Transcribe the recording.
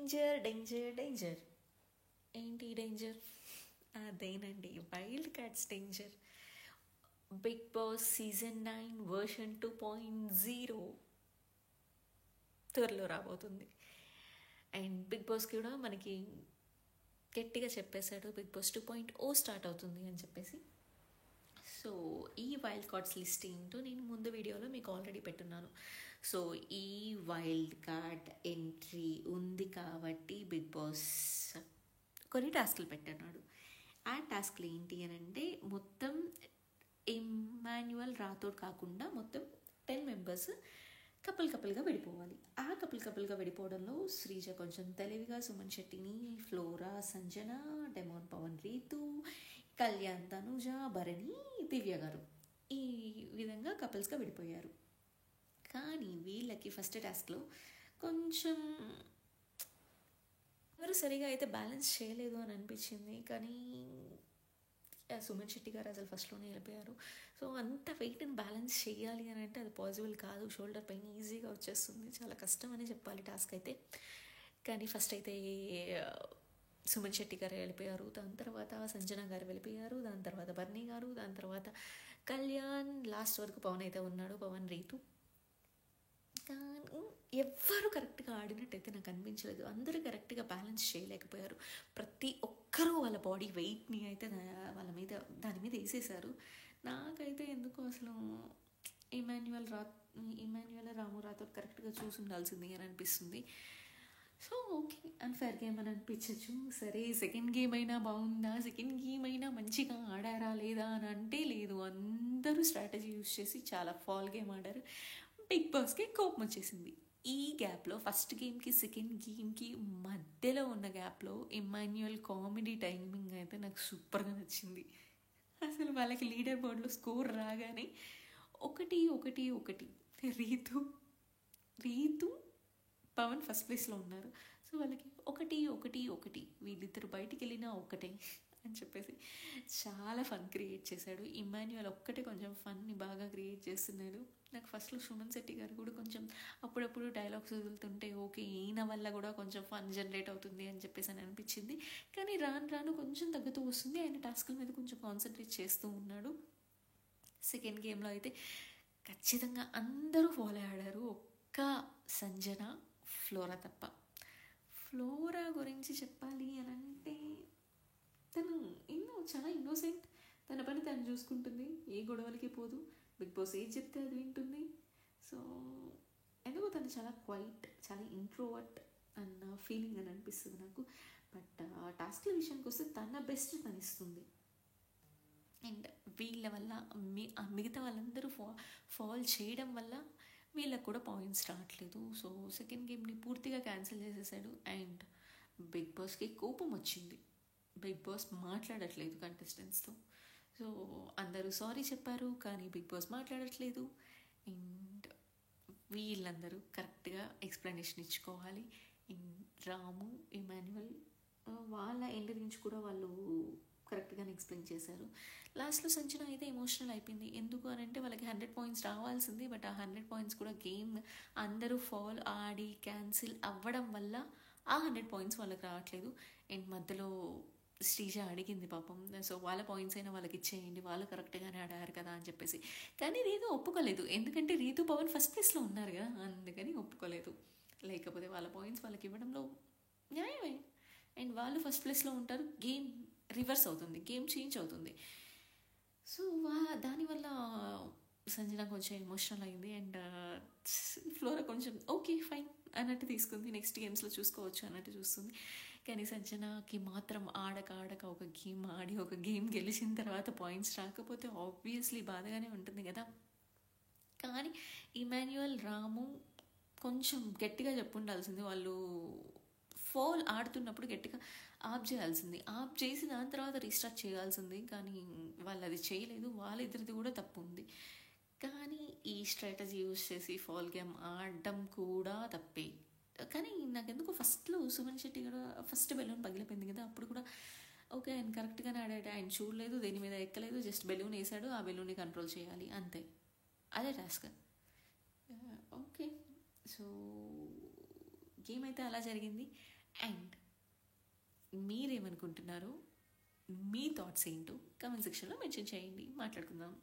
Danger danger danger. ఏంటి danger? అదేనండి, wild cards danger. Big Boss season 9 version 2.0 త్వరలో రాబోతుంది. అండ్ బిగ్ బాస్ కూడా మనకి గట్టిగా చెప్పేశాడు, బిగ్ బాస్ 2.0 స్టార్ట్ అవుతుంది అని చెప్పేసి. సో ఈ వైల్డ్ కార్డ్స్ లిస్ట్ ఏంటో నేను ముందు వీడియోలో మీకు ఆల్రెడీ పెట్టున్నాను. సో ఈ వైల్డ్ కార్డ్ ఎంట్రీ ఉంది కాబట్టి బిగ్ బాస్ కొన్ని టాస్క్లు పెట్టన్నాడు. ఆ టాస్క్లు ఏంటి అని అంటే, మొత్తం ఇమ్మాన్యువల్ రాథోడ్ కాకుండా మొత్తం 10 మెంబర్స్ కపుల్గా విడిపోవాలి. ఆ కపుల్గా విడిపోవడంలో శ్రీజ కొంచెం తెలివిగా సుమన్ శెట్టిని, ఫ్లోరా, సంజన, డెమోన్ పవన్, రీతు, కళ్యాణ్, తనుజ, భరణి, దివ్య గారు ఈ విధంగా కపుల్స్గా విడిపోయారు. కానీ వీళ్ళకి ఫస్ట్ టాస్క్లో కొంచెం ఎవరు సరిగా అయితే బ్యాలెన్స్ చేయలేదు అని అనిపించింది. కానీ సుమన్ శెట్టి గారు అసలు ఫస్ట్లోనే వెళ్ళిపోయారు. సో అంత వెయిట్ని బ్యాలెన్స్ చేయాలి అని అంటే అది పాసిబుల్ కాదు. షోల్డర్ పైన ఈజీగా వచ్చేస్తుంది, చాలా కష్టం అని చెప్పాలి టాస్క్ అయితే. కానీ ఫస్ట్ అయితే సుమన్ శెట్టి గారు వెళ్ళిపోయారు, దాని తర్వాత సంజన గారు వెళ్ళిపోయారు, దాని తర్వాత బర్నీ గారు, దాని తర్వాత కళ్యాణ్, లాస్ట్ వరకు పవన్ అయితే ఉన్నాడు, పవన్, రీతు. కానీ ఎవ్వరు కరెక్ట్గా ఆడినట్టయితే నాకు అనిపించలేదు. అందరూ కరెక్ట్గా బ్యాలెన్స్ చేయలేకపోయారు. ప్రతి ఒక్కరూ వాళ్ళ బాడీ వెయిట్ని అయితే దాని మీద వేసేసారు. నాకైతే ఎందుకో అసలు ఇమాన్యువల్ రాము రాథోడ్ కరెక్ట్గా చూసి ఉండాల్సింది అని అనిపిస్తుంది. సో ఓకే, అన్ఫేర్ గేమ్ అని అనిపించచ్చు. సరే, సెకండ్ గేమ్ అయినా బాగుందా, సెకండ్ గేమ్ అయినా మంచిగా ఆడారా లేదా అని అంటే లేదు. అందరూ స్ట్రాటజీ యూజ్ చేసి చాలా ఫాల్ గేమ్ ఆడారు. బిగ్ బాస్కి కోపం వచ్చేసింది. ఈ గ్యాప్లో ఫస్ట్ గేమ్కి సెకండ్ గేమ్కి మధ్యలో ఉన్న గ్యాప్లో ఇమ్మాన్యువల్ కామెడీ టైమింగ్ అయితే నాకు సూపర్గా నచ్చింది. అసలు వాళ్ళకి లీడర్ బోర్డులో స్కోర్ రాగానే 1-1-1 రీతు పవన్ ఫస్ట్ ప్లేస్లో ఉన్నారు. సో వాళ్ళకి 1-1-1 వీళ్ళిద్దరు బయటికి వెళ్ళినా ఒకటే అని చెప్పేసి చాలా ఫన్ క్రియేట్ చేశాడు. ఇమ్మాన్యువల్ ఒక్కటే కొంచెం ఫన్ని బాగా క్రియేట్ చేస్తున్నాడు. నాకు ఫస్ట్లో సుమన్ శెట్టి గారు కూడా కొంచెం అప్పుడప్పుడు డైలాగ్స్ వదులుతుంటే ఓకే, ఈయన వల్ల కూడా కొంచెం ఫన్ జనరేట్ అవుతుంది అని చెప్పేసి అని అనిపించింది. కానీ రాను కొంచెం తగ్గుతూ వస్తుంది. ఆయన టాస్క్ల మీద కొంచెం కాన్సన్ట్రేట్ చేస్తూ ఉన్నాడు. సెకండ్ గేమ్లో అయితే ఖచ్చితంగా అందరూ ఫాలో ఆడారు, ఒక్క సంజన, ఫ్లోరా తప్ప. ఫ్లోరా గురించి చెప్పాలి అని అంటే తను చాలా ఇన్నోసెంట్, తన పని తను చూసుకుంటుంది, ఏ గొడవలకి పోదు, బిగ్ బాస్ ఏది చెప్తే అది వింటుంది. సో ఎందుకో తను చాలా క్వైట్, చాలా ఇంట్రోవర్ట్ అన్న ఫీలింగ్ అని అనిపిస్తుంది నాకు. బట్ టాస్క్ల విషయానికి వస్తే తన బెస్ట్ తను ఇస్తుంది. అండ్ వీళ్ళ వల్ల మిగతా వాళ్ళందరూ ఫాల్ చేయడం వల్ల వీళ్ళకు కూడా పాయింట్స్ రావట్లేదు. సో సెకండ్ గేమ్ని పూర్తిగా క్యాన్సిల్ చేసేసాడు. అండ్ బిగ్ బాస్కి కోపం వచ్చింది. బిగ్ బాస్ మాట్లాడట్లేదు కంటెస్టెంట్స్తో. సో అందరూ సారీ చెప్పారు, కానీ బిగ్ బాస్ మాట్లాడట్లేదు. అండ్ వీళ్ళందరూ కరెక్ట్గా ఎక్స్ప్లెనేషన్ ఇచ్చుకోవాలి. రాము, ఇమాన్యువల్ వాళ్ళ ఎండ్ నుంచి కూడా వాళ్ళు కరెక్ట్గానే ఎక్స్ప్లెయిన్ చేశారు. లాస్ట్లో సంచన అయితే ఎమోషనల్ అయిపోయింది. ఎందుకు అని అంటే వాళ్ళకి 100 పాయింట్స్ రావాల్సింది. బట్ ఆ 100 పాయింట్స్ కూడా గేమ్ అందరూ ఫాల్ ఆడి క్యాన్సిల్ అవ్వడం వల్ల ఆ 100 పాయింట్స్ వాళ్ళకి రావట్లేదు. అండ్ మధ్యలో శ్రీజ అడిగింది పాపం, సో వాళ్ళ పాయింట్స్ అయినా వాళ్ళకి ఇచ్చేయండి, వాళ్ళు కరెక్ట్గానే ఆడారు కదా అని చెప్పేసి. కానీ రీతు ఒప్పుకోలేదు, ఎందుకంటే రీతు పవన్ ఫస్ట్ ప్లేస్లో ఉన్నారు కదా, అందుకని ఒప్పుకోలేదు. లేకపోతే వాళ్ళ పాయింట్స్ వాళ్ళకి ఇవ్వడంలో న్యాయమే. అండ్ వాళ్ళు ఫస్ట్ ప్లేస్లో ఉంటారు, గేమ్ రివర్స్ అవుతుంది, గేమ్ చేంజ్ అవుతుంది. సో దానివల్ల సంజన కొంచెం ఎమోషనల్ అయింది. అండ్ ఫ్లోరా కొంచెం ఓకే ఫైన్ అన్నట్టు తీసుకుంది, నెక్స్ట్ గేమ్స్లో చూసుకోవచ్చు అన్నట్టు చూస్తుంది. కానీ సంజనకి మాత్రం ఆడక ఒక గేమ్ ఆడి ఒక గేమ్ గెలిచిన తర్వాత పాయింట్స్ రాకపోతే ఆబ్వియస్లీ బాధగానే ఉంటుంది కదా. కానీ ఇమాన్యువల్, రాము కొంచెం గట్టిగా చెప్పుండాల్సింది. వాళ్ళు ఫాల్ ఆడుతున్నప్పుడు గట్టిగా ఆఫ్ చేయాల్సింది, ఆఫ్ చేసి దాని తర్వాత రీస్టార్ట్ చేయాల్సింది. కానీ వాళ్ళు అది చేయలేదు, వాళ్ళిద్దరిది కూడా తప్పు ఉంది. కానీ ఈ స్ట్రాటజీ యూజ్ చేసి ఫాల్ గేమ్ ఆడడం కూడా తప్పే. కానీ నాకెందుకు ఫస్ట్లో సుమన్ శెట్టి కూడా ఫస్ట్ బెలూన్ పగిలిపోయింది కదా, అప్పుడు కూడా ఓకే ఆయన కరెక్ట్గానే ఆడాడు, ఆయన చూడలేదు, దేని మీద ఎక్కలేదు, జస్ట్ బెలూన్ వేసాడు, ఆ బెలూన్ని కంట్రోల్ చేయాలి అంతే, అదే టాస్క్. ఓకే, సో గేమ్ అయితే అలా జరిగింది. అండ్ మీరేమనుకుంటున్నారో, మీ థాట్స్ ఏంటో కామెంట్ సెక్షన్లో మెన్షన్ చేయండి, మాట్లాడుకుందాం.